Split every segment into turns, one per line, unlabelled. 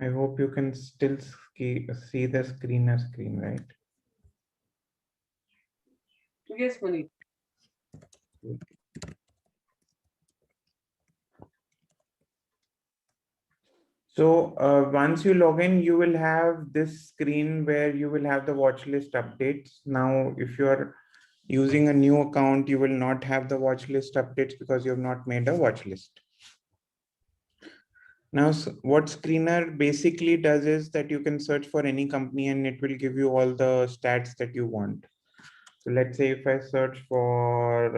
I hope you can still see the screen, right?
Yes, Puneet.
So once you log in, you will have this screen where you will have the watch list updates. Now, if you're using a new account, you will not have the watch list updates because you have not made a watch list. Now, what Screener basically does is that you can search for any company and it will give you all the stats that you want. So let's say if I search for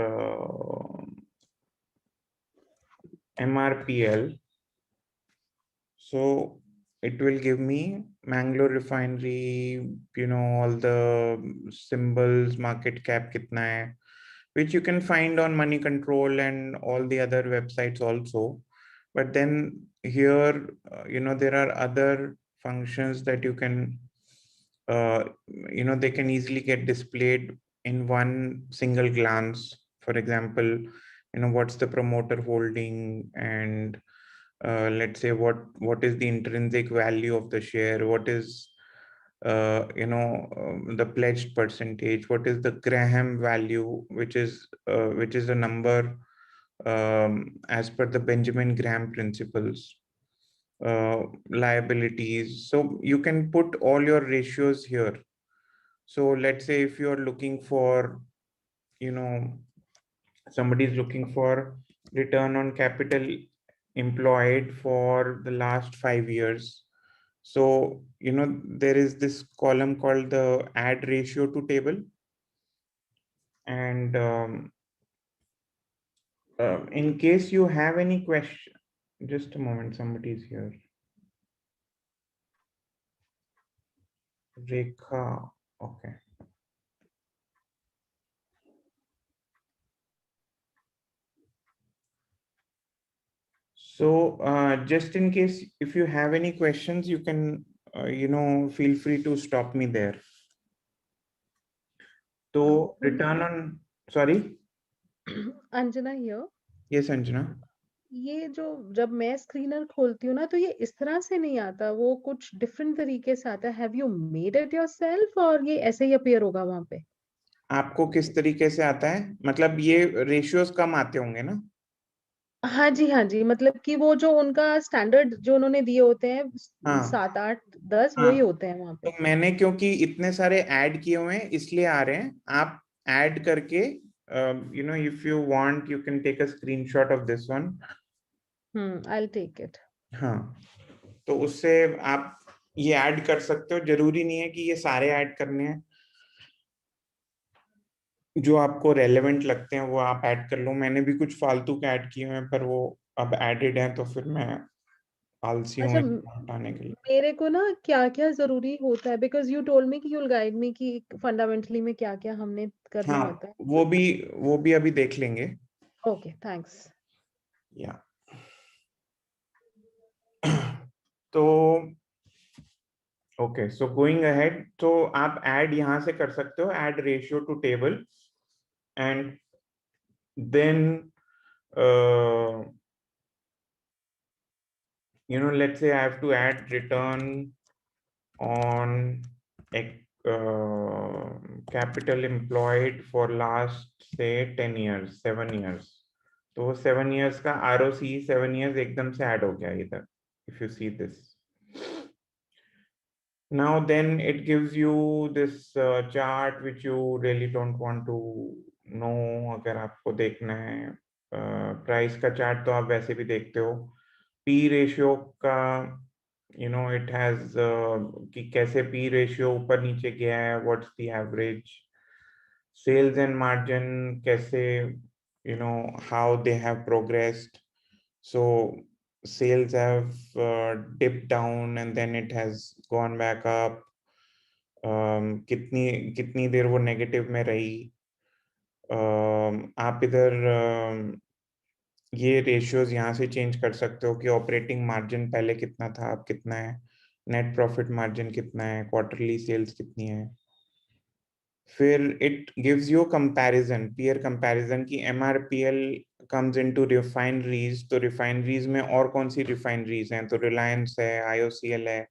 MRPL, so it will give me Mangalore refinery, all the symbols, market cap kitna hai, which you can find on Money Control and all the other websites also. But then here, there are other functions that you can, they can easily get displayed in one single glance. For example, what's the promoter holding, and let's say what is the intrinsic value of the share, what is the pledged percentage, what is the Graham value, which is a number as per the Benjamin Graham principles, liabilities. So you can put all your ratios here. So let's say if you're looking for, somebody is looking for return on capital employed for the last 5 years. So, there is this column called the add ratio to table. And in case you have any question, just a moment, somebody is here. Rekha, okay. So just in case, if you have any questions, you can, feel free to stop me there. So return on, sorry.
Anjana here.
Yes, Anjana.
ये जो जब मैं screener खोलती हूँ ना तो ये इस तरह से नहीं आता, वो कुछ डिफरेंट तरीके से आता है. Have you made it yourself और ये ऐसे ही अपीयर होगा वहां पे?
आपको किस तरीके से आता है? मतलब ये रेशियोज कम आते होंगे ना?
हाँ जी, मतलब कि वो जो उनका स्टैंडर्ड जो उन्होंने दिए होते हैं,
हाँ
7, 8, 10
हाँ,
वही होते हैं वहां
तो
पे.
मैंने क्योंकि इतने सारे ऐड किए हुए हैं इसलिए आ रहे हैं. आप ऐड करके, if you want you can take a screenshot of this one.
I will take it.
हाँ, तो उससे आप ये ऐड कर सकते हो. जरूरी नहीं है कि ये सारे ऐड करने हैं. जो आपको रेलेवेंट लगते हैं वो आप ऐड कर लो. मैंने भी कुछ फालतू के ऐड किए हुए हैं, पर वो अब एडेड हैं तो फिर मैं आलसी हूँ
अच्छा,
हटाने के लिए.
मेरे को ना क्या क्या जरूरी होता है, बिकॉज यू टोल्ड मी कि यू विल गाइड मी कि फंडामेंटली में क्या क्या हमने करना
हाँ,
होता है.
वो भी अभी देख लेंगे.
Okay, thanks.
या तो ओके, सो गोइंग अहेड, तो आप ऐड यहां से कर सकते हो, add ratio to table. And then let's say I have to add return on capital employed for last say 10 years, 7 years. तो 7 years का ROC 7 years एकदम से ऐड हो गया इधर. If you see this, now then it gives you this chart which you really don't want to know. अगर आपको देखना है प्राइस का चार्ट तो आप वैसे भी देखते हो. P रेशियो का, it has कि कैसे P रेशियो ऊपर नीचे गया है, what's the average. Sales and margin कैसे, how they have progressed. So sales have dipped down and then it has gone back up. कितनी कितनी देर वो नेगेटिव में रही. आप इधर ये रेशियोज यहाँ से चेंज कर सकते हो कि ऑपरेटिंग मार्जिन पहले कितना था, अब कितना है, नेट प्रॉफिट मार्जिन कितना है, क्वार्टरली सेल्स कितनी है. फिर it gives you comparison, peer comparison की MRPL comes into refineries, तो refineries में और कौन सी refineries हैं? तो Reliance है, IOCL है,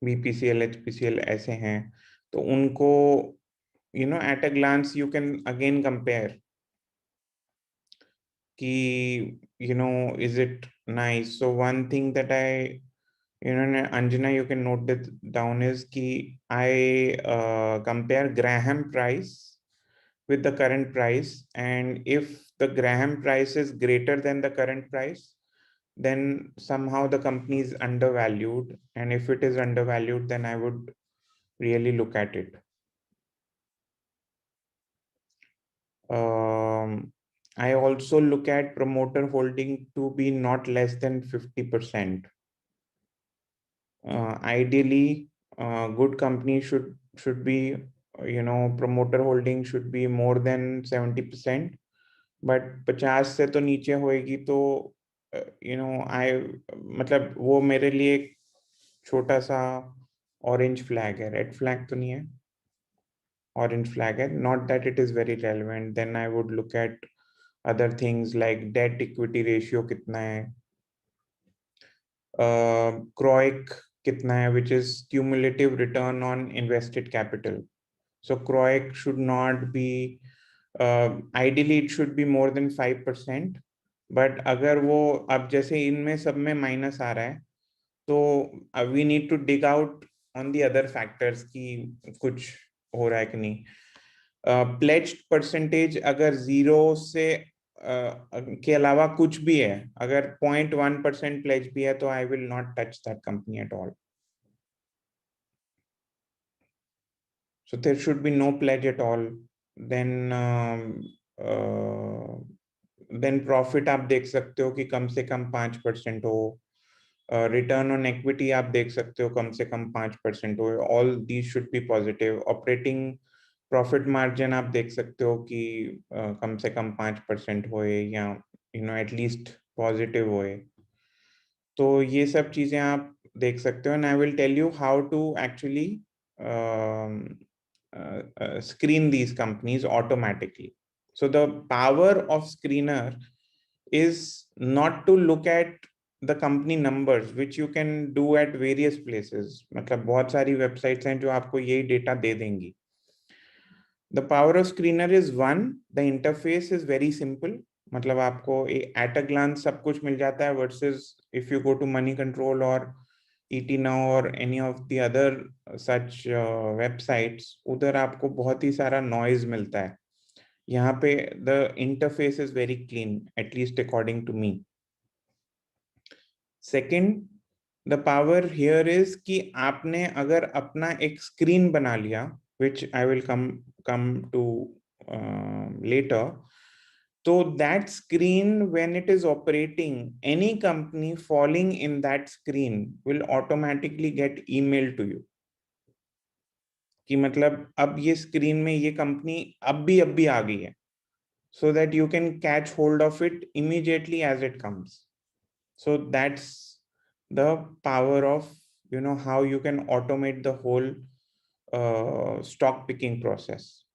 BPCL, HPCL ऐसे हैं. तो उनको at a glance you can again compare कि is it nice? So one thing that I Anjana, you can note that down is कि I compare Graham price with the current price, and if the Graham price is greater than the current price, then somehow the company is undervalued, and if it is undervalued, then I would really look at it. I also look at promoter holding to be not less than 50%. Ideally, good company should be, promoter holding should be more than 70%, but 50 से तो नीचे होएगी तो मतलब वो मेरे लिए एक छोटा सा ऑरेंज फ्लैग है, रेड फ्लैग तो नहीं है, ऑरेंज फ्लैग है. Not that it is very relevant. Then I would look at other things like debt equity ratio कितना है, CROIC कितना है, which is cumulative return on invested capital. So CROIC should not be, ideally it should be more than 5%, but अगर वो अब जैसे इनमें सब में माइनस आ रहा है तो we need to dig out on the other factors कि कुछ हो रहा है कि नहीं. Pledged percentage अगर 0 से के अलावा कुछ भी है, अगर 0.1% pledge भी है तो I will not touch that company at all. So there should be no pledge at all. Then profit आप देख सकते हो कि कम से कम 5% हो. Return on equity आप देख सकते हो कम से कम 5% हो. All these should be positive. Operating profit margin आप देख सकते हो कि कम से कम 5% होए या at least positive होए. तो ये सब चीजें आप देख सकते हो, and I will tell you how to actually screen these companies automatically. So the power of screener is not to look at the company numbers, which you can do at various places. मतलब बहुत सारी websites हैं जो आपको यही data दे देंगी. The power of screener is one, the interface is very simple. मतलब आपको at a glance सब कुछ मिल जाता है, versus if you go to Money Control or ET Now or any of the other such websites, उधर आपको बहुत ही सारा noise मिलता है. यहाँ पे the interface is very clean, at least according to me. Second, the power here is कि आपने अगर अपना एक screen बना लिया, which I will come to later. So that screen, when it is operating, any company falling in that screen will automatically get emailed to you. कि मतलब अब ये screen में ये company अब भी आ गई है, so that you can catch hold of it immediately as it comes. So that's the power of how you can automate the whole stock picking process.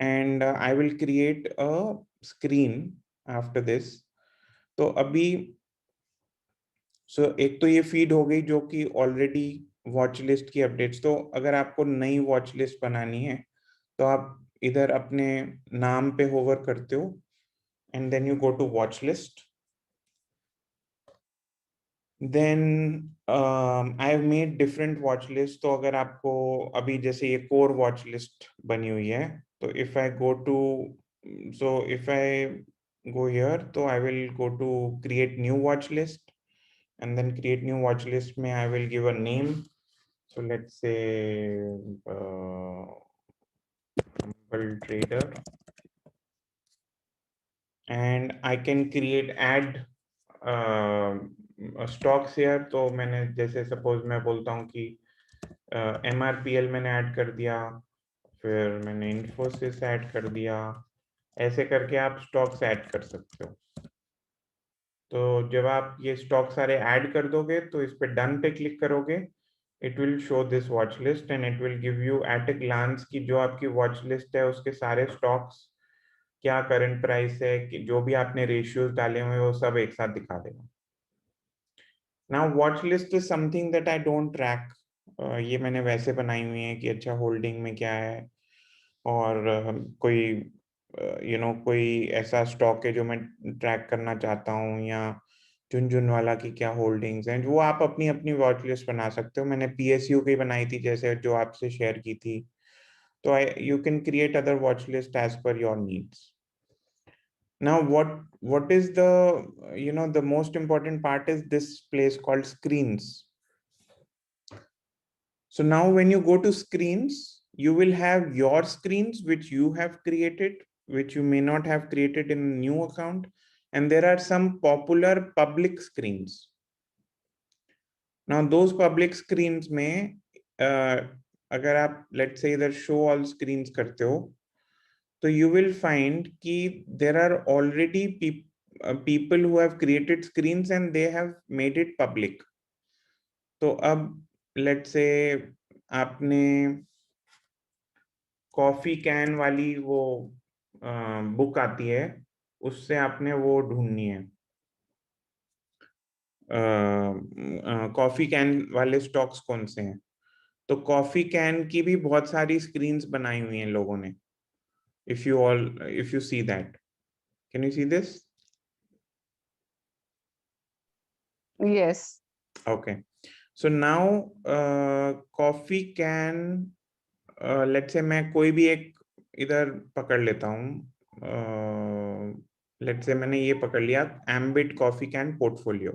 And I will create a screen after this. तो अभी एक तो ये feed हो गई जो कि already watch list की अपडेट्स. तो अगर आपको नई वॉच लिस्ट बनानी है तो आप इधर अपने नाम पे होवर करते हो and then you go to watch list. Then I have made different watch lists. तो अगर आपको अभी जैसे ये core watch list बनी हुई है, तो if I go here, तो I will go to create new watch list, and then create new watch list में I will give a name. So let's say humble trader, and I can create add stocks here. तो मैंने जैसे suppose मैं बोलता हूँ कि MRPL मैंने add कर दिया, फिर मैंने इन्फोसिस ऐड कर दिया. ऐसे करके आप स्टॉक्स ऐड कर सकते हो. तो जब आप ये स्टॉक सारे ऐड कर दोगे तो इस पे डन पे क्लिक करोगे, it will show this watch list and it will give you at a glance की जो आपकी वॉच लिस्ट है उसके सारे स्टॉक्स क्या करंट प्राइस है, कि जो भी आपने रेशियोज डाले हुए वो सब एक साथ दिखा देगा। Now watch list is something that I don't track. ये मैंने वैसे बनाई हुई है कि अच्छा होल्डिंग में क्या है, और कोई कोई ऐसा स्टॉक है जो मैं ट्रैक करना चाहता हूँ, या झुनझुनवाला की क्या होल्डिंग्स हैं, वो आप अपनी अपनी वॉच लिस्ट बना सकते हो। मैंने पीएसयू की बनाई थी जैसे जो आपसे शेयर की थी। तो you can create other watch list as per your needs. Now, what is the most important part is this place called screens. So now when you go to screens, you will have your screens which you have created, which you may not have created in a new account, and there are some popular public screens. Now those public screens में अगर आप let's say इधर show all screens करते हो, तो you will find कि there are already people who have created screens and they have made it public. तो अब let's say आपने कॉफी कैन वाली वो बुक आती है, उससे आपने वो ढूंढनी है, कॉफी कैन वाले स्टॉक्स कौन से हैं। तो कॉफी कैन की भी बहुत सारी स्क्रीन्स बनाई हुई हैं लोगों ने। if you see that, can you see this?
Yes.
Okay, so now coffee can, let's say मैं कोई भी एक इधर पकड़ लेता हूँ। लेट्स से मैंने ये पकड़ लिया, ambit coffee can portfolio.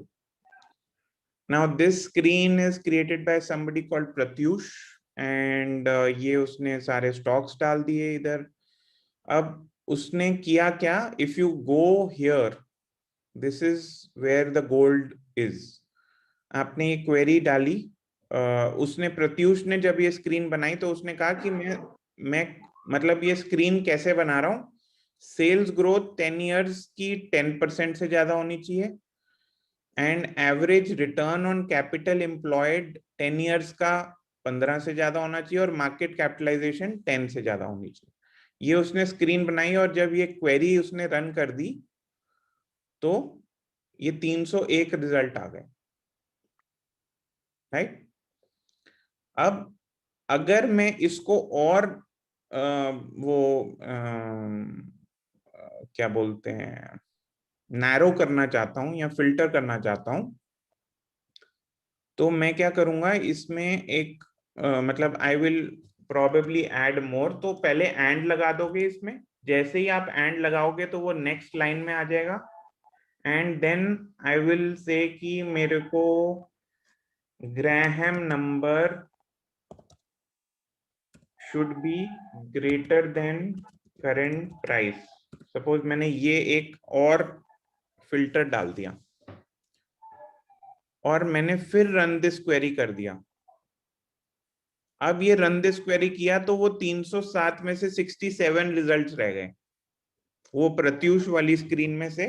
Now this screen is created by somebody called Pratyush, and ये उसने सारे स्टॉक्स डाल दिए इधर। अब उसने किया क्या, if you go here, this is where the gold is. आपने ये क्वेरी डाली, उसने प्रत्युष ने जब ये स्क्रीन बनाई तो उसने कहा कि मैं मतलब ये स्क्रीन कैसे बना रहा हूं, सेल्स ग्रोथ 10 इयर्स की 10% से ज्यादा होनी चाहिए, and average return on capital employed 10 years का 15 से ज्यादा होना चाहिए, और मार्केट कैपिटलाइजेशन 10 से ज्यादा होनी चाहिए। ये उसने स्क्रीन बनाई, और जब ये क्वेरी उसने रन कर दी तो ये 301 रिजल्ट आ गए, राइट। अब अगर मैं इसको और क्या बोलते हैं, नैरो करना चाहता हूं या फिल्टर करना चाहता हूं, तो मैं क्या करूंगा, इसमें एक मतलब I will probably add more. तो पहले एंड लगा दोगे इसमें, जैसे ही आप एंड लगाओगे तो वो नेक्स्ट लाइन में आ जाएगा, and then I will say कि मेरे को Graham number should be greater than current price. Suppose मैंने ये एक और फिल्टर डाल दिया, और मैंने फिर रन दिस क्वेरी कर दिया। अब ये रन दिस क्वेरी किया तो वो 307 में से 67 रिजल्ट्स रह गए, वो प्रत्युष वाली स्क्रीन में से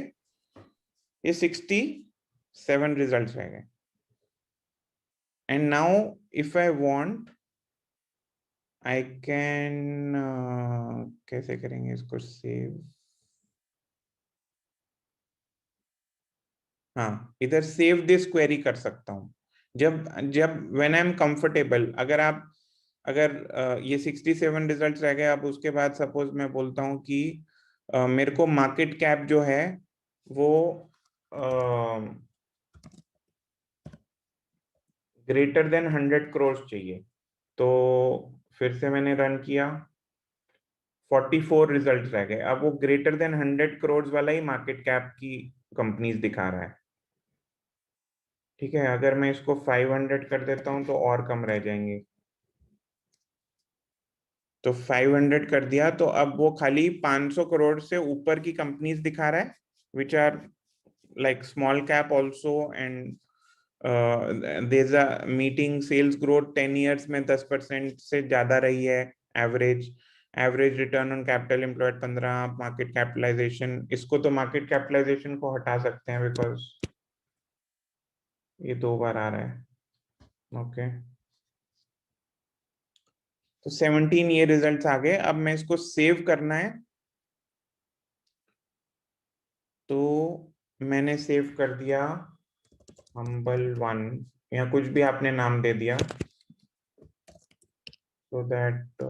ये 67 रिजल्ट्स रह गए। And now if I want, I can कैसे करेंगे इसको सेव। हाँ, इधर सेव दिस क्वेरी कर सकता हूं जब जब व्हेन आई एम कंफर्टेबल। अगर ये 67 रिजल्ट्स रह गए, अब उसके बाद सपोज मैं बोलता हूं कि मेरे को मार्केट कैप जो है वो ग्रेटर देन 100 करोड़ चाहिए, तो फिर से मैंने रन किया, 44 रिजल्ट रह गए। अब वो ग्रेटर देन 100 करोड़ वाला ही मार्केट कैप की कंपनीज दिखा रहा है। ठीक है, अगर मैं इसको 500 कर देता हूं तो और कम रह जाएंगे, तो 500 कर दिया, तो अब वो खाली 500 करोड़ से ऊपर की कंपनीज दिखा रहा है, which are like small cap also, and there a meeting sales growth 10 years में 10% से ज्यादा रही है, average return on capital employed 15, market capitalization, इसको तो मार्केट कैपिटलाइजेशन को हटा सकते हैं बिकॉज ये 2 बार आ रहा है। ओके, तो 17 ये रिजल्ट्स आ गए। अब मैं इसको सेव करना है, तो मैंने सेव कर दिया humble1 या कुछ भी आपने नाम दे दिया, so that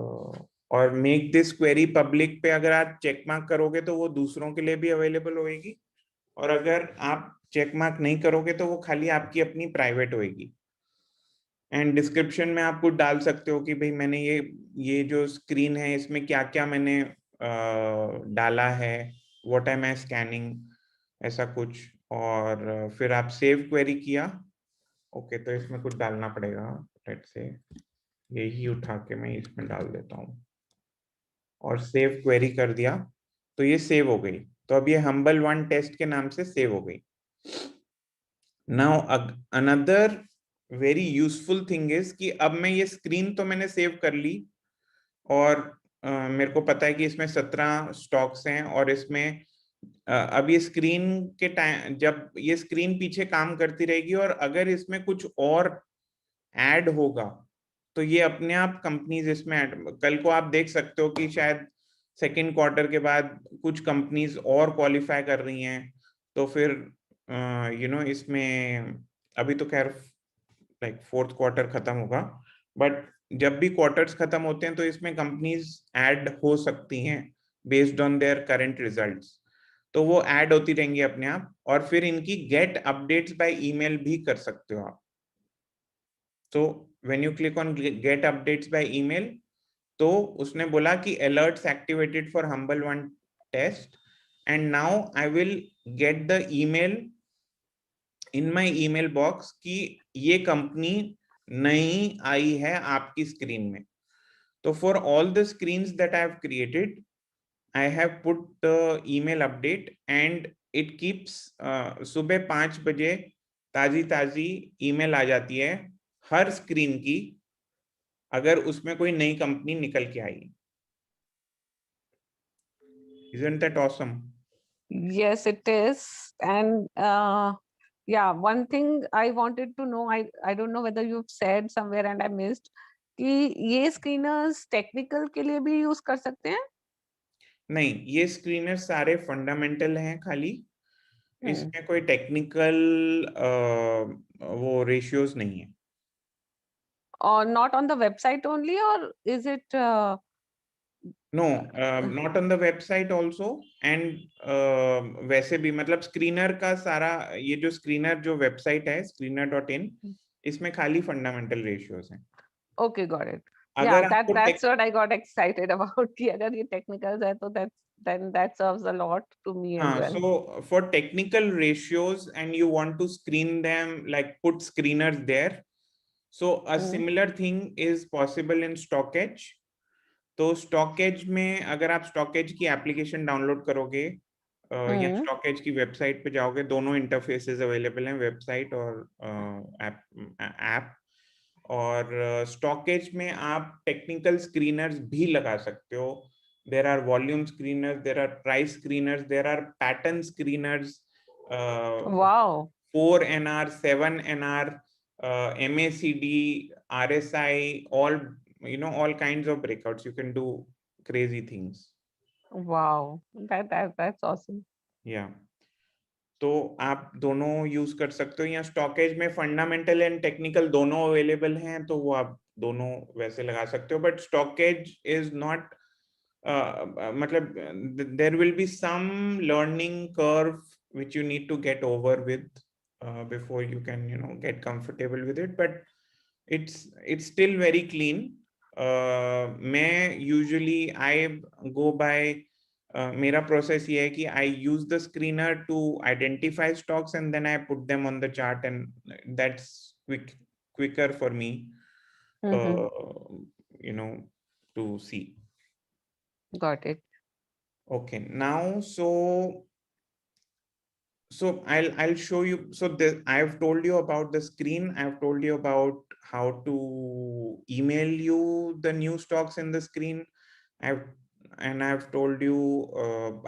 और मेक दिस क्वेरी पब्लिक पे अगर आप चेक मार्क करोगे तो वो दूसरों के लिए भी अवेलेबल होएगी, और अगर आप चेक मार्क नहीं करोगे तो वो खाली आपकी अपनी प्राइवेट होएगी। एंड डिस्क्रिप्शन में आप कुछ डाल सकते हो कि भाई मैंने ये जो स्क्रीन है इसमें क्या क्या मैंने डाला है, व्हाट एम आई स्कैनिंग, ऐसा कुछ। और फिर आप सेव क्वेरी किया। ओके, तो इसमें कुछ डालना पड़ेगा, लेट्स से यही उठा के मैं इसमें डाल देता हूँ और सेव क्वेरी कर दिया, तो ये सेव हो गई। तो अब ये humble1 टेस्ट के नाम से सेव हो गई। Now another very useful thing is कि अब मैं ये स्क्रीन तो मैंने सेव कर ली, और मेरे को पता है कि इसमें 17 स्टॉक्स हैं, और इसमें अब ये स्क्रीन के टाइम, जब ये स्क्रीन पीछे काम करती रहेगी और अगर इसमें कुछ और ऐड होगा तो ये अपने आप कंपनीज इसमें ऐड, कल को आप देख सकते हो कि शायद सेकेंड क्वार्टर के बाद कुछ कंपनीज और क्वालिफाई कर रही हैं, तो फिर इसमें अभी तो खैर लाइक फोर्थ क्वार्टर खत्म होगा, बट जब भी क्वार्टर्स खत्म होते हैं तो इसमें कंपनीज ऐड हो सकती हैं based on their current results, तो वो ऐड होती रहेंगी अपने आप, और फिर इनकी गेट अपडेट्स बाय ईमेल भी कर सकते हो आप। तो when you click on gate updates by email, तो उसने बोला कि alerts activated for humble1 test, and now I will get the email in my email box कि ये कंपनी नई आई है आपकी स्क्रीन में। तो for all the screens that I have created, I have put the email update, and it keeps सुबह 5 बजे ताजी ताजी ईमेल आ जाती है हर स्क्रीन की, अगर उसमें कोई नई कंपनी निकल के आई। Isn't that awesome?
Yes, it is. And yeah, one thing I wanted to know, I don't know whether you've said somewhere and I missed, कि ये स्क्रीनर्स टेक्निकल के लिए भी यूज कर सकते हैं?
नहीं, ये स्क्रीनर सारे फंडामेंटल हैं खाली, इसमें कोई टेक्निकल वो रेशियोज नहीं है।
और not on the website only, और is it
no, not on the website also, and वैसे भी मतलब स्क्रीनर का सारा, ये जो स्क्रीनर जो वेबसाइट है screener.in, इसमें खाली फंडामेंटल रेशियोज हैं।
Okay, got it. या
अगर आपको
that's what I got excited about कि अगर ये टेक्निकल्स है तो that serves a lot to me as well.
So for technical ratios and you want to screen them, like put screeners there, so a similar thing is possible in StockEdge. तो StockEdge में अगर आप StockEdge की application download करोगे या StockEdge की website पे जाओगे, दोनों इंटरफेसेस अवेलेबल हैं, वेबसाइट और ऐप। और StockEdge में आप टेक्निकल स्क्रीनर्स भी लगा सकते हो। There are volume screeners, there are price screeners, there are pattern screeners,
Wow.
4NR, 7NR, MACD, RSI, all kinds of breakouts. You can do crazy things.
Wow, that's awesome.
Yeah. तो आप दोनों use कर सकते हो, या StockEdge में fundamental and technical दोनों available हैं, तो वो आप दोनों वैसे लगा सकते हो, बट स्टॉकेज इज नॉट, मतलब there will be some learning curve which you need to get over with before you can get comfortable with it, but it's still very clean. मैं usually I go by मेरा process ये है कि I use the screener to identify stocks and then I put them on the chart, and that's quicker for me to see.
Got it.
Okay, now so I'll show you. So I've told you about the screen, I've told you about how to email you the new stocks in the screen, I've told you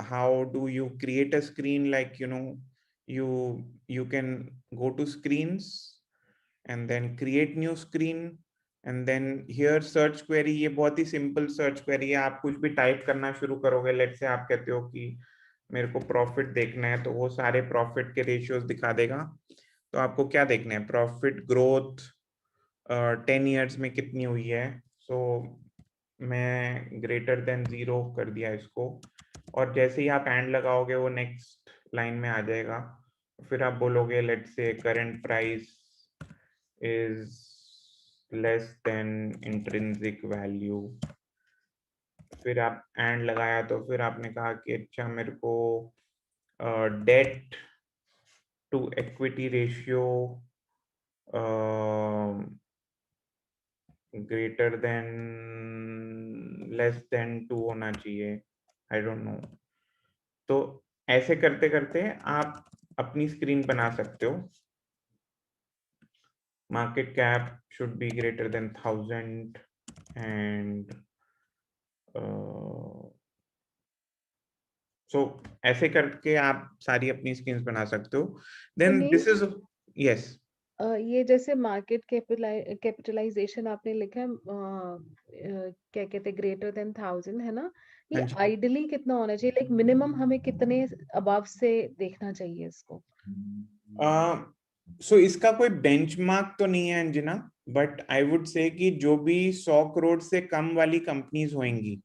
how do you create a screen, like you can go to screens and then create new screen, and then here search query, ये बहुत ही simple search query है। आप कुछ भी type करना शुरू करोगे, let's say आप कहते हो कि मेरे को प्रॉफिट देखना है, तो वो सारे प्रॉफिट के रेशियोज दिखा देगा। तो आपको क्या देखना है, प्रॉफिट ग्रोथ 10 ईयर्स में कितनी हुई है। सो मैं ग्रेटर देन 0 कर दिया इसको, और जैसे ही आप एंड लगाओगे वो नेक्स्ट लाइन में आ जाएगा। फिर आप बोलोगे let's say current price is less than intrinsic value. फिर आप एंड लगाया, तो फिर आपने कहा कि अच्छा मेरे को debt to equity ratio greater than less than 2 होना चाहिए, आई डोंट नो। तो ऐसे करते करते आप अपनी स्क्रीन बना सकते हो। Market cap should be greater than 1000 and so ऐसे करके आप सारी अपनी स्क्रीन्स बना सकते हो। देन दिस इज, यस,
ये जैसे मार्केट कैपिटलाइजेशन आपने लिखा है, क्या कहते हैं, ग्रेटर देन 1000 है ना, ये
हाँ जी।
आइडियली कितना होना चाहिए, लाइक मिनिमम हमें कितने अबव से देखना चाहिए इसको?
सो इसका कोई बेंचमार्क तो नहीं है Anjana, but I would say कि जो भी 100 करोड़ से कम वाली कंपनीज होंगी,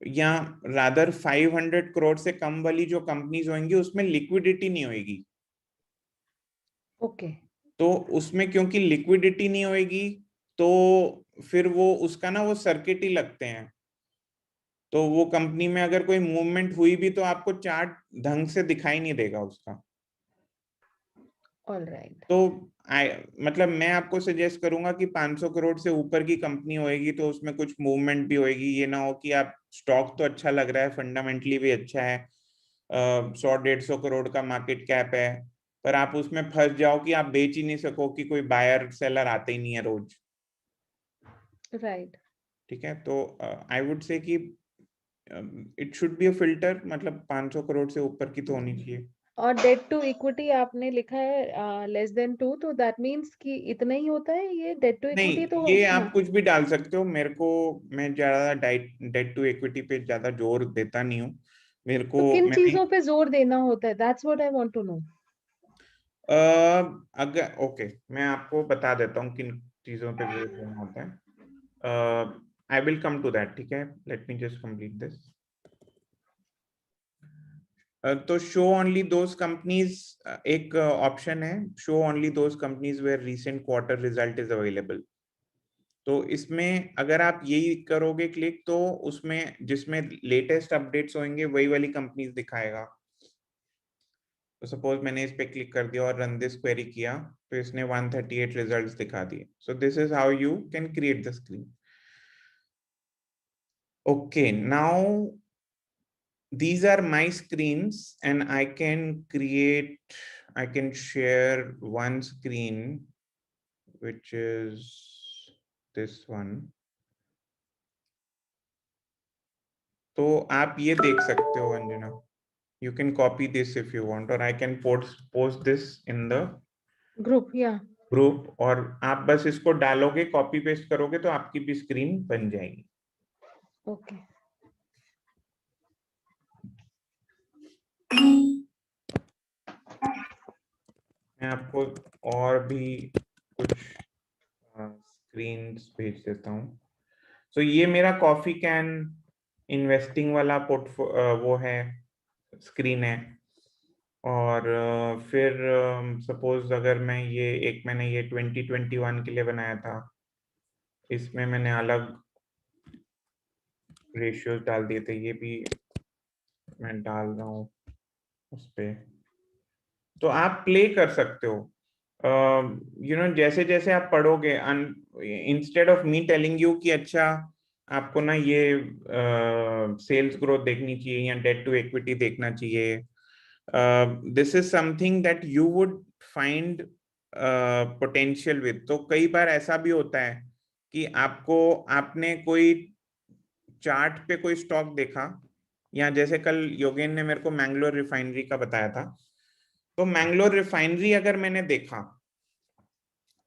या रादर 500 करोड़ से कम वाली जो कंपनीज होंगी, उसमें लिक्विडिटी नहीं होगी।
ओके।
तो उसमें क्योंकि लिक्विडिटी नहीं होगी, तो फिर वो उसका ना वो सर्किट ही लगते हैं। तो वो कंपनी में अगर कोई मूवमेंट हुई भी, तो आपको चार्ट ढंग से दिखाई नहीं देगा उसका।
ऑलराइट।
तो मतलब मैं आपको सजेस्ट करूंगा कि 500 करोड़ से ऊपर की कंपनी होएगी तो उसमें कुछ मूवमेंट भी होएगी। ये ना हो कि आप स्टॉक तो अच्छा लग रहा है, फंडामेंटली भी अच्छा है, 100-150 करोड़ का मार्केट कैप है, पर आप उसमें फंस जाओ कि आप बेच ही नहीं सको, कि कोई बायर सेलर आते ही नहीं है रोज।
राइट।
ठीक है, तो आई वुड से कि it should be a filter, मतलब 500 करोड़ से ऊपर की तो होनी चाहिए।
और डेट टू इक्विटी आपने लिखा है लेस देन 2, तो दैट मींस कि इतना ही होता है ये डेट टू
नहीं,
इक्विटी? तो
ये आप कुछ भी डाल सकते हो। मेरे को, मैं ज्यादा डेट टू इक्विटी पे ज्यादा जोर देता नहीं हूँ। मेरे को,
तो किन
मैंने
चीजों पे जोर देना होता है? That's what I want to know.
अगर ओके, मैं आपको बता देता हूँ किन चीजों पे जोर देना होता है। I will come to that, ठीक है, let me just complete this. तो शो ओनली दोज कंपनीज, एक ऑप्शन है, show only those companies where recent quarter result is available. तो इसमें अगर आप यही करोगे क्लिक, तो उसमें जिसमें लेटेस्ट अपडेट्स होंगे वही वाली कंपनीज दिखाएगा। तो सपोज मैंने इस पे क्लिक कर दिया और रन दिस क्वेरी किया, तो इसने 138 रिजल्ट्स दिखा दिए। So this is how you can create the screen. Okay, now these are my screens and I can share one screen, which is this one. तो आप ये देख सकते हो Anjana, you can copy this if you want, or I can post this in the
group या?
group, और आप बस इसको डालोगे, कॉपी पेस्ट करोगे, तो आपकी भी स्क्रीन बन जाएगी।
ओके।
मैं आपको और भी कुछ स्क्रीन्स भेज देता हूँ। सो ये मेरा कॉफी कैन इन्वेस्टिंग वाला वो है, स्क्रीन है। और फिर सपोज अगर मैं मैंने ये 2021 के लिए बनाया था, इसमें मैंने अलग रेशियोज डाल दिए थे, ये भी मैं डाल रहा हूँ उस पे। तो आप प्ले कर सकते हो, जैसे जैसे आप पढ़ोगे, instead of me telling you कि अच्छा आपको ना ये सेल्स ग्रोथ देखनी चाहिए या डेट टू इक्विटी देखना चाहिए, this is something that you would find potential with. तो कई बार ऐसा भी होता है कि आपने कोई चार्ट पे कोई स्टॉक देखा, या जैसे कल योगेन ने मेरे को मैंगलोर रिफाइनरी का बताया था। तो मैंगलोर रिफाइनरी अगर मैंने देखा,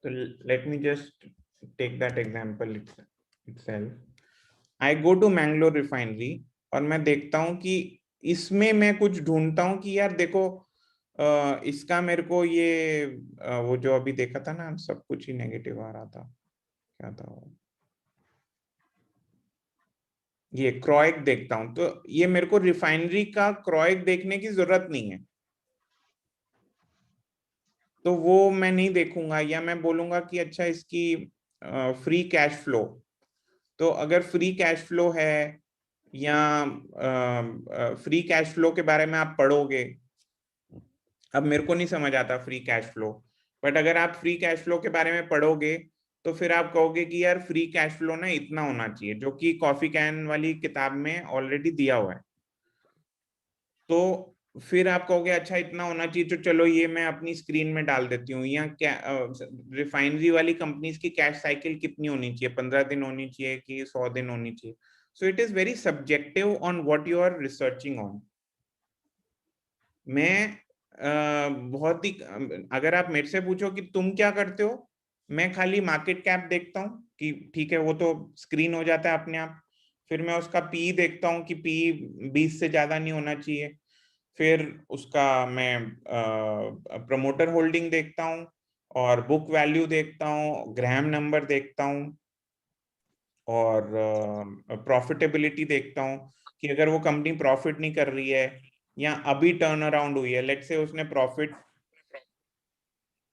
तो let me just take that example itself. I go to Mangalore refinery और मैं देखता हूं कि इसमें मैं कुछ ढूंढता हूँ कि यार देखो इसका मेरे को ये वो जो अभी देखा था ना, सब कुछ ही नेगेटिव आ रहा था, क्या था वो, ये क्रोइक देखता हूँ, तो ये मेरे को रिफाइनरी का क्रोइक देखने की जरूरत नहीं है, तो वो मैं नहीं देखूंगा, या मैं बोलूंगा कि अच्छा इसकी फ्री कैश फ्लो, तो अगर फ्री कैश फ्लो है या फ्री कैश फ्लो के बारे में आप पढ़ोगे, अब मेरे को नहीं समझ आता फ्री कैश फ्लो, बट अगर आप फ्री कैश फ्लो के बारे में पढ़ोगे तो फिर आप कहोगे कि यार फ्री कैश फ्लो ना इतना होना चाहिए, जो कि कॉफी कैन वाली किताब में ऑलरेडी दिया हुआ है, तो फिर आप कहोगे अच्छा इतना होना चाहिए, तो चलो ये मैं अपनी स्क्रीन में डाल देती हूँ, या क्या रिफाइनरी वाली कंपनीज की कैश साइकिल कितनी होनी चाहिए, 15 दिन होनी चाहिए कि 100 दिन होनी चाहिए, so it is very subjective on what you are researching on. मैं बहुत ही, अगर आप मेरे से पूछो कि तुम क्या करते हो, मैं खाली मार्केट कैप देखता हूँ कि ठीक है, वो तो स्क्रीन हो जाता है अपने आप, फिर मैं उसका पी देखता हूँ कि पी 20 से ज्यादा नहीं होना चाहिए, फिर उसका मैं प्रमोटर होल्डिंग देखता हूँ, और बुक वैल्यू देखता हूँ, ग्राम नंबर देखता हूँ, और प्रॉफिटेबिलिटी देखता हूँ कि अगर वो कंपनी प्रॉफिट नहीं कर रही है या अभी टर्न अराउंड हुई है, लेट्स से उसने प्रॉफिट,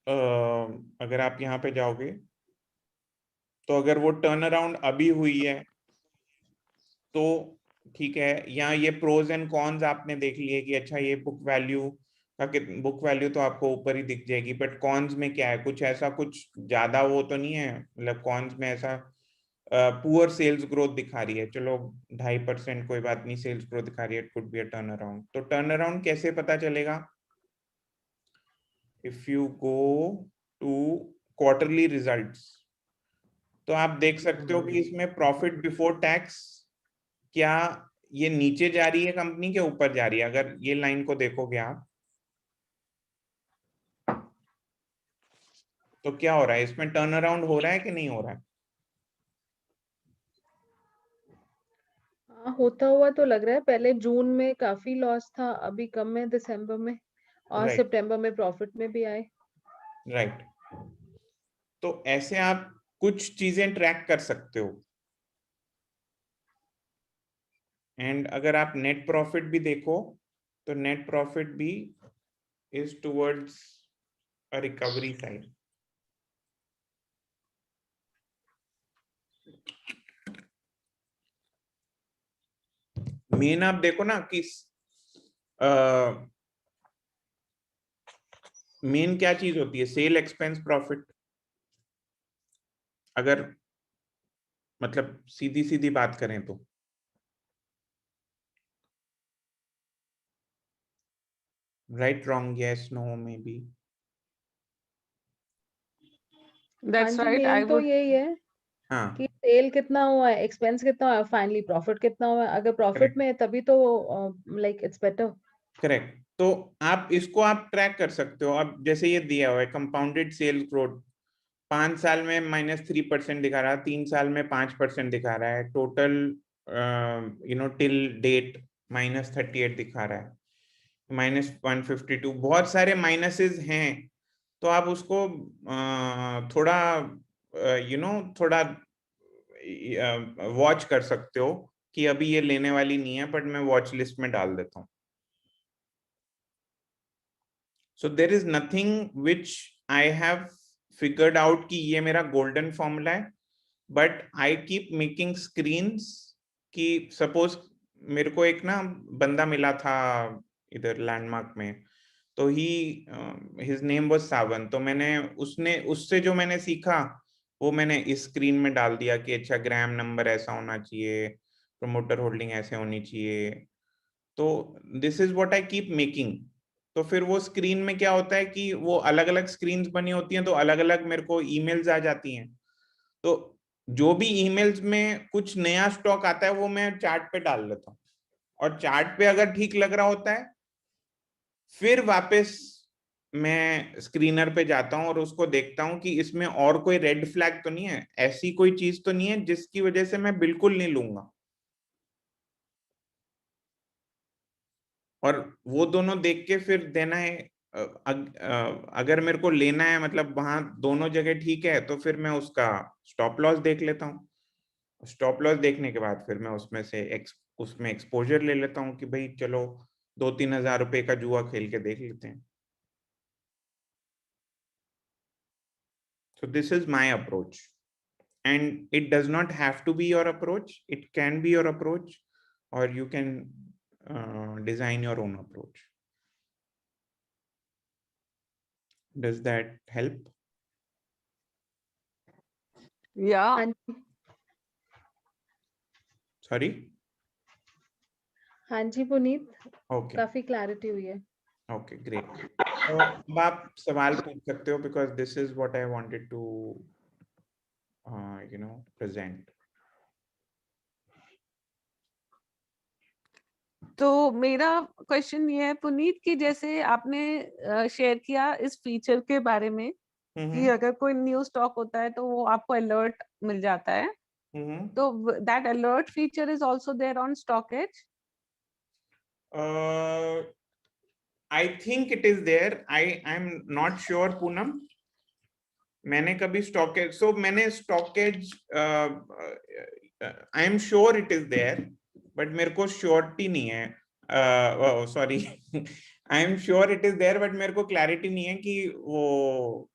अगर आप यहाँ पे जाओगे तो अगर वो टर्न अराउंड अभी हुई है तो ठीक है, या ये प्रोज एंड कॉन्स आपने देख लिए कि अच्छा ये बुक वैल्यू का, बुक वैल्यू तो आपको ऊपर ही दिख जाएगी, बट कॉन्स में क्या है, कुछ ऐसा कुछ ज्यादा वो तो नहीं है, मतलब कॉन्स में ऐसा पुअर सेल्स ग्रोथ दिखा रही है, चलो 2.5% कोई बात नहीं, सेल्स ग्रोथ दिखा रही है, it could be a turn around, तो टर्न अराउंड कैसे पता चलेगा, if you go to quarterly results, तो आप देख सकते हो कि इसमें प्रॉफिट बिफोर टैक्स क्या ये नीचे जा रही है कंपनी के ऊपर जा रही है, अगर ये लाइन को देखोगे आप तो क्या हो रहा है, इसमें टर्न अराउंड हो रहा है कि नहीं हो रहा है?
हाँ, होता हुआ तो लग रहा है। पहले जून में काफी लॉस था, अभी कम है दिसंबर में, और
राइट,
सितंबर में प्रॉफिट में भी आए।
राइट, तो ऐसे आप कुछ चीजें ट्रैक कर सकते हो, एंड अगर आप नेट प्रॉफिट भी देखो तो नेट प्रॉफिट भी is towards a recovery side. Main आप देखो ना कि मेन क्या चीज होती है, सेल एक्सपेंस प्रॉफिट, अगर मतलब सीधी सीधी बात करें तो, right, wrong, yes, no, maybe.
हाँ
That's
जी,
right. I
मेन तो
would.
यही है कि
हाँ,
सेल कितना हुआ है, एक्सपेंस कितना हुआ है, फाइनली प्रॉफिट कितना हुआ है। अगर प्रॉफिट
करेक्ट,
में है तभी तो लाइक इट्स बेटर।
करेक्ट, तो आप इसको आप ट्रैक कर सकते हो, अब जैसे ये दिया हुआ है कंपाउंडेड सेल्स ग्रोथ, 5 साल में -3% दिखा रहा है, 3 साल में 5% दिखा रहा है, टोटल टिल डेट -38 दिखा रहा है, -152, बहुत सारे माइनसेस हैं, तो आप उसको थोड़ा थोड़ा वॉच कर सकते हो कि अभी ये लेने वाली नहीं है, बट मैं वॉच लिस्ट में डाल देता हूँ। So there is nothing which I have figured out कि ये मेरा गोल्डन फॉर्मूला है, but I keep making screens, कि सपोज मेरे को एक ना बंदा मिला था इधर लैंडमार्क में, तो ही हिज नेम वाज सावन, तो मैंने उसने उससे जो मैंने सीखा वो मैंने इस स्क्रीन में डाल दिया कि अच्छा ग्राम नंबर ऐसा होना चाहिए, प्रमोटर होल्डिंग ऐसे होनी चाहिए, तो this is what I keep making. तो फिर वो स्क्रीन में क्या होता है कि वो अलग अलग स्क्रीन्स बनी होती हैं, तो अलग अलग मेरे को ईमेल्स आ जाती हैं, तो जो भी ईमेल्स में कुछ नया स्टॉक आता है वो मैं चार्ट पे डाल लेता हूँ, और चार्ट पे अगर ठीक लग रहा होता है फिर वापस मैं स्क्रीनर पे जाता हूँ और उसको देखता हूँ कि इसमें और कोई रेड फ्लैग तो नहीं है, ऐसी कोई चीज तो नहीं है जिसकी वजह से मैं बिल्कुल नहीं लूंगा। और वो दोनों देख के फिर देना है। अगर मेरे को लेना है, मतलब वहां दोनों जगह ठीक है, तो फिर मैं उसका स्टॉप लॉस देख लेता हूँ। स्टॉप लॉस देखने के बाद फिर मैं उसमें से उसमें एक्सपोजर ले लेता हूँ कि भाई चलो 2-3 हजार रुपए का जुआ खेल के देख लेते हैं। So this is my approach, and it does not have to be your approach. It can be your approach, or you can design your own approach. Does that help?
Yeah.
हाँ जी,
Sorry?
हाँ जी Puneet,
Okay.
काफी clarity हुई है।
Okay, great. So अब आप सवाल पूछ सकते हो, because this is what I wanted to present.
तो मेरा क्वेश्चन ये है पुनीत कि जैसे आपने शेयर किया इस फीचर के बारे में कि अगर कोई न्यू स्टॉक होता है तो वो आपको अलर्ट मिल जाता है, तो that alert feature is also there on StockEdge.
I think it is there. I'm not sure, Poonam. मैंने कभी स्टॉकेज, मैंने StockEdge, I am sure it is there, but मेरे को श्योरिटी नहीं है। Sorry, I am sure it is there, but मेरे को clarity नहीं है कि वो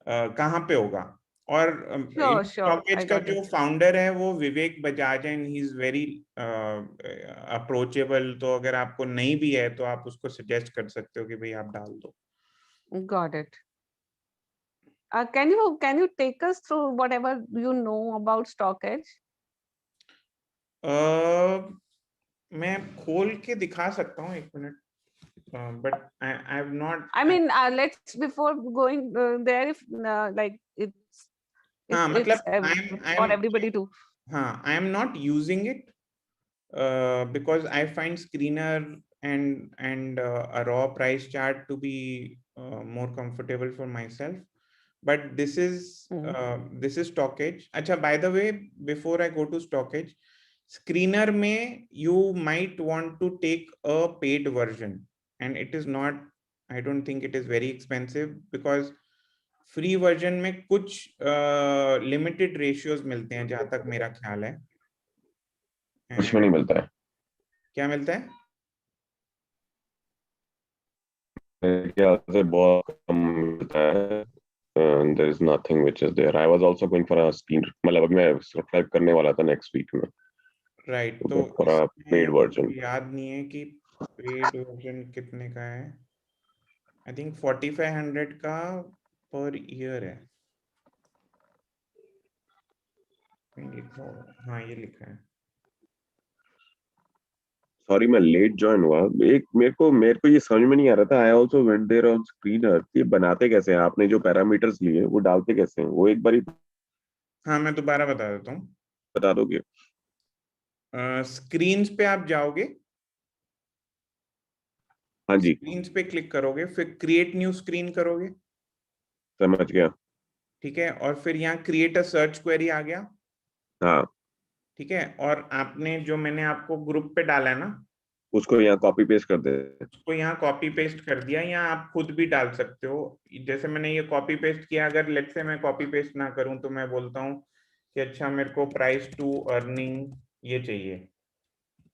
कहाँ पे होगा। और
श्योर श्योर,
स्टॉकेज
आई
का
गॉट
जो
इट।
फाउंडर है वो विवेक बजाज है, and he is very approachable. तो अगर आपको नहीं भी है तो आप उसको सजेस्ट कर सकते हो कि भाई आप डाल दो।
Got it. Can you take us through whatever you know about StockEdge?
मैं खोल के दिखा सकता हूँ, 1 minute, but I have not.
I mean, let's before going there, if like
हाँ, मतलब
for everybody to.
हाँ, I am not using it because I find screener and a raw price chart to be more comfortable for myself. But this is StockEdge. अच्छा, by the way, before I go to StockEdge, screener में you might want to take a paid version, and it is not, I don't think it is very expensive, because free version में कुछ limited ratios मिलते हैं, जहां तक मेरा ख्याल है।
उसमें नहीं मिलता है।
क्या मिलता है?
मेरे ख्याल से बहुत कम मिलता है। There is nothing which is there. I was also going for a screen, मतलब अभी मैं सब्सक्राइब करने वाला था नेक्स्ट वीक में।
राइट, तो
for a paid version.
याद नहीं है कि पेड वर्जन कितने का है। आई थिंक 4500 का पर ईयर है। हाँ, ये लिखा है।
सॉरी, मैं लेट ज्वाइन हुआ। मेरे को ये समझ में नहीं आ रहा था। I also went there on screener. ये बनाते कैसे हैं? आपने जो पैरामीटर्स लिए वो डालते कैसे हैं? वो एक बार ही
हाँ, मैं दोबारा बता देता हूँ।
बता दोगे?
स्क्रीन्स पे आप जाओगे,
हाँ जी,
स्क्रीन्स पे क्लिक करोगे, फिर क्रिएट न्यू स्क्रीन करोगे,
समझ गया।
ठीक है, और फिर यहाँ क्रिएट अ सर्च क्वेरी आ गया।
हाँ,
ठीक है, और आपने जो मैंने आपको ग्रुप पे डाला है ना,
उसको यहाँ कॉपी पेस्ट कर दे।
उसको यहाँ कॉपी पेस्ट कर दिया। यहाँ आप खुद भी डाल सकते हो, जैसे मैंने ये कॉपी पेस्ट किया। अगर लेट्स से मैं कॉपी पेस्ट ना करूं तो मैं बोलता हूँ कि अच्छा मेरे को प्राइस टू अर्निंग ये चाहिए,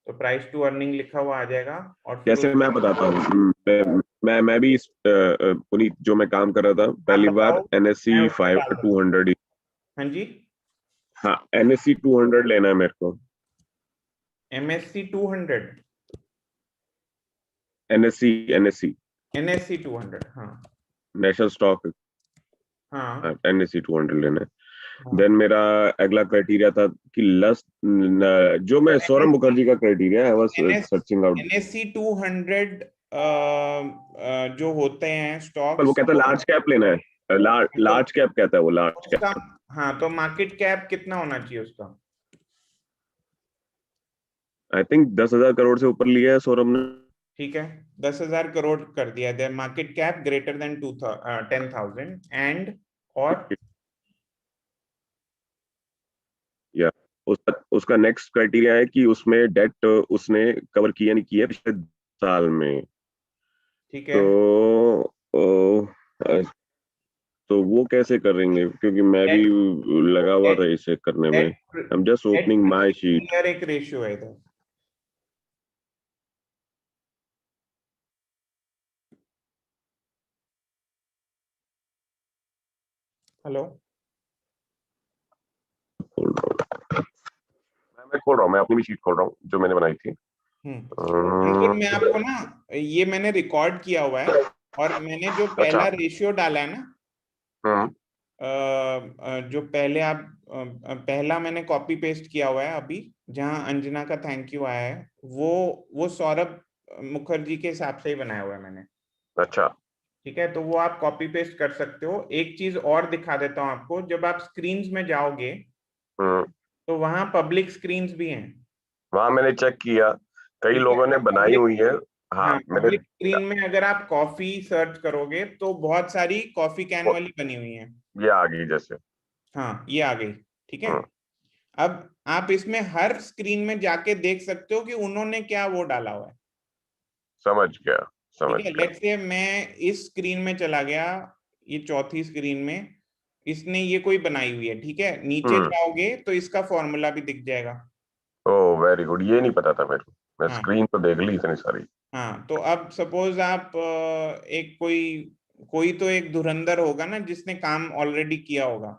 तो प्राइस टू अर्निंग लिखा हुआ आ जाएगा। और फिर
कैसे? मैं बताता हूँ। मैं भी पुनीत, जो मैं काम कर रहा था पहली बार,
बताओ,
NSE
मैं उसमें डाल दूंगा।
200।
हाँ जी,
हाँ, NSE 200 लेना है मेरे को।
MSC 200, NSC 200, हाँ
नेशनल स्टॉक,
हाँ
NSE 200 लेना है।
हाँ।
देन मेरा अगला क्राइटेरिया था कि जो मैं सौरभ मुखर्जी का criteria, I was searching out.
NSC 200 जो होते हैं
वो
स्टॉक्स,
कहता है लार्ज कैप लेना है। लार्ज कैप कहता है वो, लार्ज
उसका,
कैप।
हाँ, तो मार्केट कैप कितना होना चाहिए उसका?
आई थिंक 10,000 करोड़ से ऊपर लिया है सौरभ ने।
ठीक है, 10,000 करोड़ कर दिया है। Market cap greater than 10,000 and, और
या उसका नेक्स्ट क्राइटेरिया है कि उसमें डेट उसने कवर किया नहीं किया पिछले साल में,
ठीक है।
तो वो कैसे करेंगे? क्योंकि मैं भी लगा हुआ था इसे करने में। I am just opening my sheet.
एक रेशियो है इधर। हेलो,
मैं खोल रहा हूँ, मैं अपनी भी शीट खोल रहा हूँ जो मैंने बनाई थी।
अंकुर मैं आपको ना, ये मैंने रिकॉर्ड किया हुआ है और मैंने जो पहला रेशियो डाला है ना, जो पहले आप पहला मैंने कॉपी पेस्ट किया हुआ है अभी, जहां अंजना का थैंक यू आया है, वो सौरभ मुखर्जी के हिसाब से ही बनाया हुआ है मैंने।
अच्छा,
ठीक है, तो वो आप कॉपी पेस्ट कर सकते हो। एक चीज और दिखा देता हूँ आपको, जब आप स्क्रीन्स में जाओगे तो वहां पब्लिक स्क्रीन्स भी हैं।
वहां मैंने चेक किया, कई
ठीक है,
लोगों ने बनाई हुई है। हाँ, मैंने
पब्लिक स्क्रीन में अगर आप कॉफी सर्च करोगे तो बहुत सारी कॉफी कैन वाली बनी हुई है।
ये आ गई जैसे।
हाँ, ये आ गई। ठीक है, अब आप इसमें हर स्क्रीन में जाके देख सकते हो कि उन्होंने क्या वो डाला हुआ है।
समझ गया,
ठीक
समझ
है,
गया।
लेट्स से मैं इस स्क्रीन में चला गया, ये चौथी स्क्रीन में इसने ये कोई बनाई हुई है। ठीक है, नीचे जाओगे तो इसका फॉर्मूला भी दिख जाएगा।
ओह वेरी गुड, ये नहीं पता था मेरे को। मैं
हाँ
स्क्रीन तो देख ली इतनी सारी।
हाँ, तो अब सपोज आप एक कोई तो एक धुरंधर होगा ना जिसने काम ऑलरेडी किया होगा,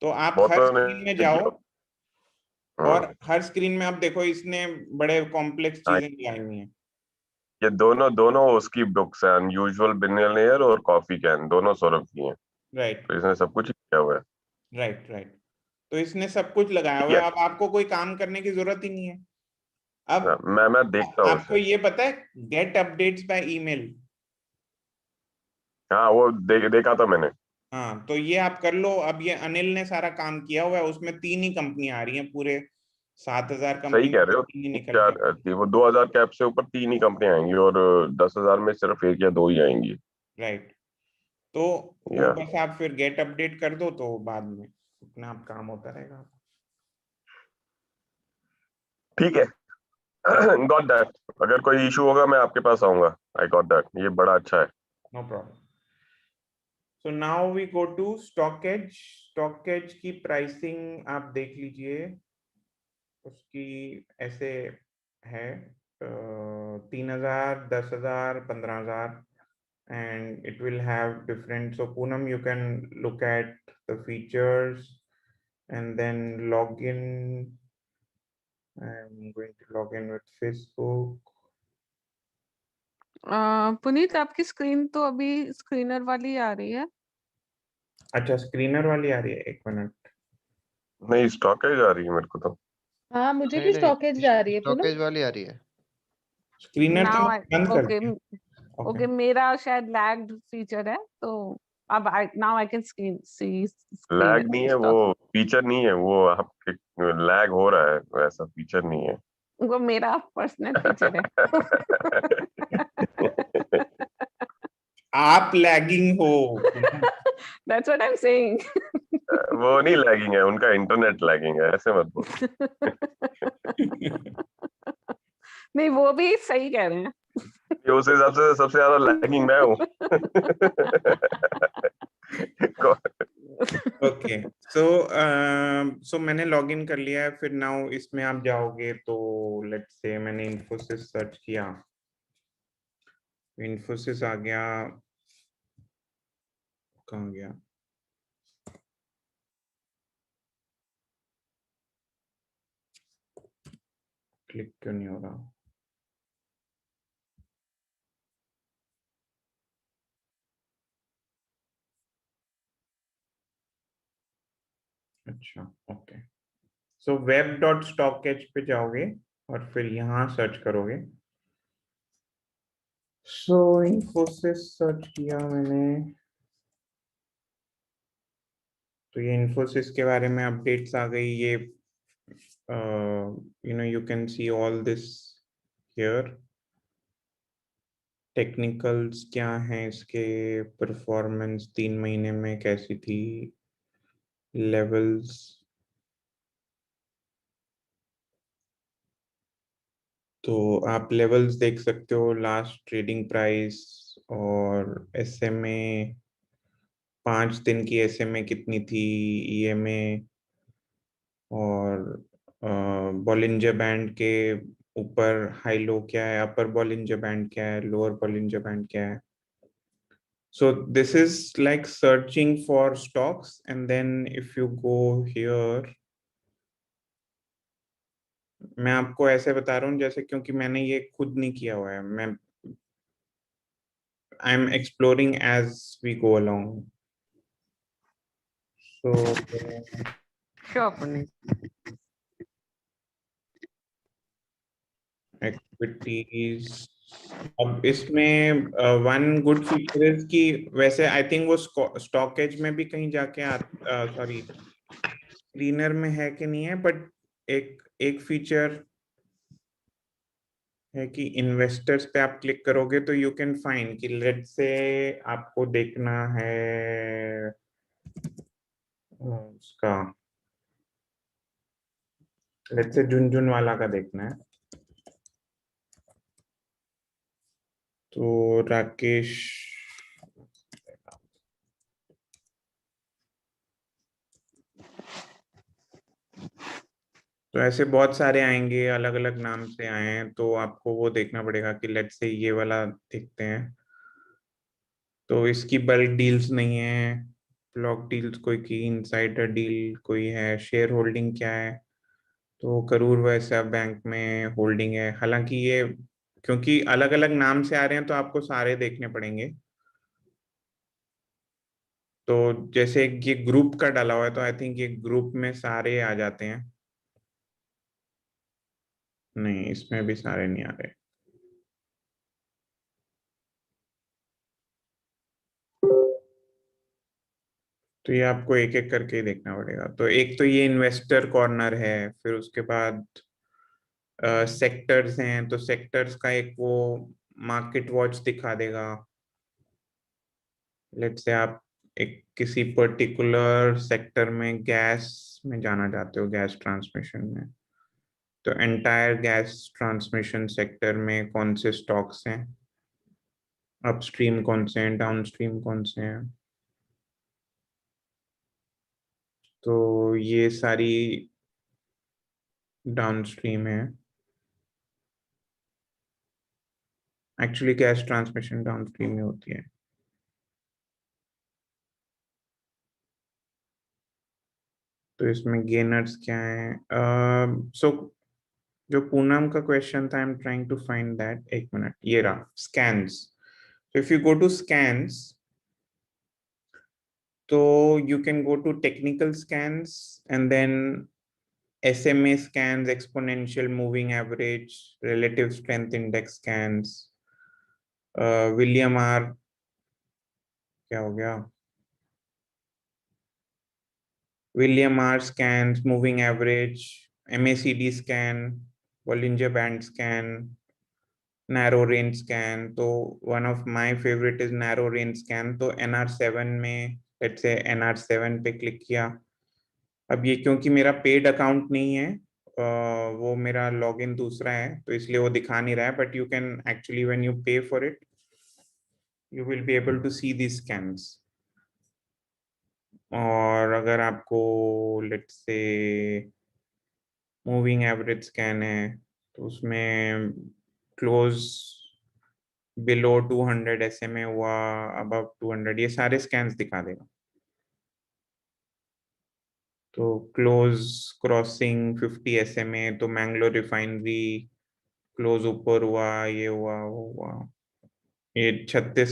तो आप हर
बहुतों
स्क्रीन में
ने
जाओ
किया।
और हर स्क्रीन में आप देखो इसने बड़े कॉम्प्लेक्स
हाँ,
चीजें लगाई हुई हैं।
ये दोनों दोनों उसकी बुक्स हैं, अनयूजुअल बिलियनियर और कॉफी कैन, दोनों सौरभ की हैं।
राइट
तो इसने सब कुछ ही किया हुआ है।
राइट राइट, तो इसने सब कुछ लगाया हुआ है।
Yes,
अब आपको कोई काम करने की जरूरत ही नहीं है। अब
मैं देखता हूँ
आपको
इसे।
ये पता है, गेट अपडेट्स बाय ईमेल।
हाँ, वो देखा था मैंने।
हाँ, तो ये आप कर लो। अब ये अनिल ने सारा काम किया हुआ है, उसमें 3 ही कंपनियां आ रही हैं, पूरे 7,000
सही
कंपनी
कह रहे हो।
3 ही निकल के।
चार वो 2000 कैप से ऊपर 3 ही कंपनियां आएंगी और 10,000 में सिर्फ 1 या 2 ही आएंगी।
राइट, तो वो
या
बस आप फिर गेट अपडेट कर दो तो बाद में अपना आप काम होता रहेगा।
ठीक है। Got that. अगर कोई इशू होगा मैं आपके पास आऊंगा। आई गॉट दैट, ये बड़ा अच्छा है।
No problem. So now we go to StockEdge. StockEdge की प्राइसिंग आप देख लीजिए, उसकी ऐसे है 3,000, 10,000, 15,000, and it will have different. So Poonam, you can look at the features and then log in. I'm going to log in with Facebook.
Puneet आपकी screen तो अभी स्क्रीनर वाली आ रही है।
अच्छा, स्क्रीनर वाली आ रही है, एक मिनट।
नहीं, स्टॉकेज आ रही है मेरे को तो।
हाँ, मुझे
नहीं
भी
नहीं,
स्टॉकेज जा रही है पूनम।
स्टॉकेज वाली आ रही है।
स्क्रीनर तो
नाउ
मैं बंद कर
ओके
दिया।
ओके, मेरा शायद लैग्ड फीचर है, तो अब now I can see
lag नहीं है, वो
स्क्रीन।
फीचर नहीं है, वो आपके लैग हो रहा है, वैसा फीचर नहीं है।
वो मेरा पर्सनल फीचर है।
आप लैगिंग हो।
That's what I'm saying.
वो नहीं लैगिंग है, उनका इंटरनेट लैगिंग है, ऐसे मत बोलो।
नहीं, वो भी सही कह रहे हैं।
ये उस हिसाब से सबसे ज्यादा लैगिंग मैं हूँ।
ओके, सो मैंने लॉग इन कर लिया है। फिर नाउ इसमें आप जाओगे तो लेट्स से मैंने इन्फोसिस सर्च किया, इन्फोसिस आ गया। कहाँ गया? क्लिक क्यों नहीं हो रहा? अच्छा, ओके। सो web.stockedge पे जाओगे और फिर यहाँ सर्च करोगे। सो इन्फोसिस सर्च किया मैंने, तो ये इन्फोसिस के बारे में अपडेट्स आ गई। ये you can see all this here. Technicals क्या हैं इसके, परफॉर्मेंस 3 महीने में कैसी थी, लेवल्स। तो आप लेवल्स देख सकते हो, लास्ट ट्रेडिंग प्राइस और SMA, 5 दिन की SMA कितनी थी, EMA और बॉलिंजर बैंड के ऊपर हाई लो क्या है, अपर बॉलिंजर बैंड क्या है, लोअर बॉलिंजर बैंड क्या है. So this is like searching for stocks, and then if you go here, मैं आपको ऐसे बता रहा हूँ जैसे, क्योंकि मैंने ये खुद नहीं किया हुआ है, मैं I am exploring as we go along. So
Sure, Puneet.
Activities, अब इसमें वन गुड फीचर है कि वैसे आई थिंक वो स्टॉकेज में भी कहीं जाके सॉरी स्क्रीनर में है कि नहीं है, बट एक एक फीचर है कि इन्वेस्टर्स पे आप क्लिक करोगे तो यू कैन फाइंड कि लेट से आपको देखना है उसका, लेट से झुनझुन वाला का देखना है, तो राकेश तो ऐसे बहुत सारे आएंगे, अलग अलग नाम से आए हैं, तो आपको वो देखना पड़ेगा कि लेट से ये वाला देखते हैं. तो इसकी बल्क डील्स नहीं है, ब्लॉक डील्स कोई की, इनसाइडर डील कोई है, शेयर होल्डिंग क्या है, तो करूर वैश्य बैंक में होल्डिंग है. हालांकि ये क्योंकि अलग अलग नाम से आ रहे हैं तो आपको सारे देखने पड़ेंगे. तो जैसे ये ग्रुप का डाला हुआ है तो आई थिंक ये ग्रुप में सारे आ जाते हैं. नहीं, इसमें भी सारे नहीं आ रहे. तो ये आपको एक एक करके ही देखना पड़ेगा. तो एक तो ये इन्वेस्टर कॉर्नर है, फिर उसके बाद सेक्टर्स हैं, तो सेक्टर्स का एक वो मार्केट वॉच दिखा देगा. लेट से आप एक किसी पर्टिकुलर सेक्टर में गैस में जाना चाहते हो, गैस ट्रांसमिशन में, तो एंटायर गैस ट्रांसमिशन सेक्टर में कौन से स्टॉक्स हैं, अपस्ट्रीम कौन से हैं, डाउनस्ट्रीम कौन से हैं. तो ये सारी डाउनस्ट्रीम है. एक्चुअली गैस ट्रांसमिशन डाउनस्ट्रीम में होती है. तो इसमें गेनर्स क्या है. सो जो पूनम का क्वेश्चन था, I am trying to find that, एक मिनट, ये रहा scans. So if you go to scans, so you can go to technical scans and then SMA scans, exponential moving average, relative strength index scans, William R, क्या हो गया, William R scans, moving average, MACD scan, Bollinger Band scan, narrow range scan. तो one of my favorite is narrow range scan. तो NR7 में let's say NR7 पे click किया. अब ये क्योंकि मेरा पेड अकाउंट नहीं है, वो मेरा लॉगिन दूसरा है, तो इसलिए वो दिखा नहीं रहा है, but you can actually when you pay for it you will be able to see this scans. और अगर आपको let's say moving average scan है तो उसमें क्लोज बिलो 200 SMA हुआ, अबव 200, ये सारे स्कैन्स दिखा देगा. तो क्लोज क्रॉसिंग 50 SMA, तो मैंगलोर रिफाइनरी क्लोज ऊपर हुआ, ये हुआ, वो हुआ, ये 36